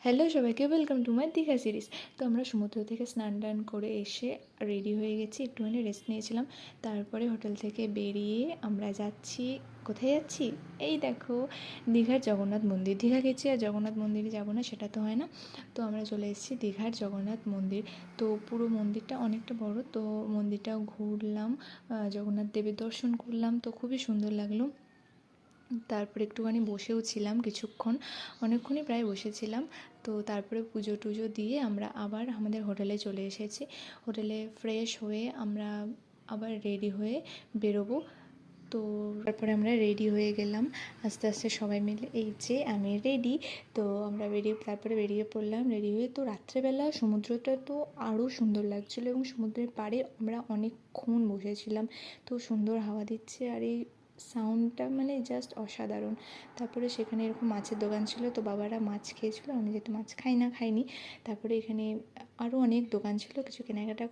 Hello সবাইকে, welcome to my Digha series. তো আমরা সমুদ্র থেকে স্নান টান করে এসে রেডি হয়ে গেছি, একটুখানি রেস্ট নিয়েছিলাম। তারপরে হোটেল থেকে বেরিয়ে আমরা যাচ্ছি, কোথায় যাচ্ছি এই দেখো, দীঘার জগন্নাথ মন্দির। দীঘা গেছি আর জগন্নাথ মন্দিরে যাবো না সেটা তো হয় না। তো আমরা চলে এসেছি দীঘার জগন্নাথ মন্দির। তো পুরো মন্দিরটা অনেকটা বড়, তো মন্দিরটাও ঘুরলাম, জগন্নাথ দেবের দর্শন করলাম, তো খুবই সুন্দর লাগলো। তারপরে একটুখানি বসেও ছিলাম কিছুক্ষণ, অনেকক্ষণই প্রায় বসেছিলাম। তো তারপরে পুজো টুজো দিয়ে আমরা আবার আমাদের হোটেলে চলে এসেছি। হোটেলে ফ্রেশ হয়ে আমরা আবার রেডি হয়ে বেরোবো। তো তারপরে আমরা রেডি হয়ে গেলাম আস্তে আস্তে সবাই মিলে, এই যে আমি রেডি। তো আমরা তারপরে বেরিয়ে পড়লাম রেডি হয়ে। তো রাত্রেবেলা সমুদ্রটা তো আরও সুন্দর লাগছিলো এবং সমুদ্রের পাড়ে আমরা অনেকক্ষণ বসেছিলাম। তো সুন্দর হাওয়া দিচ্ছে আর এই সাউন্ডটা মানে জাস্ট অসাধারণ। তারপরে সেখানে এরকম মাছের দোকান ছিল, তো বাবারা মাছ খেয়েছিলো, আমি যেহেতু মাছ খাইনি। তারপরে এখানে আরও অনেক দোকান ছিল, কিছু কেনাকাটা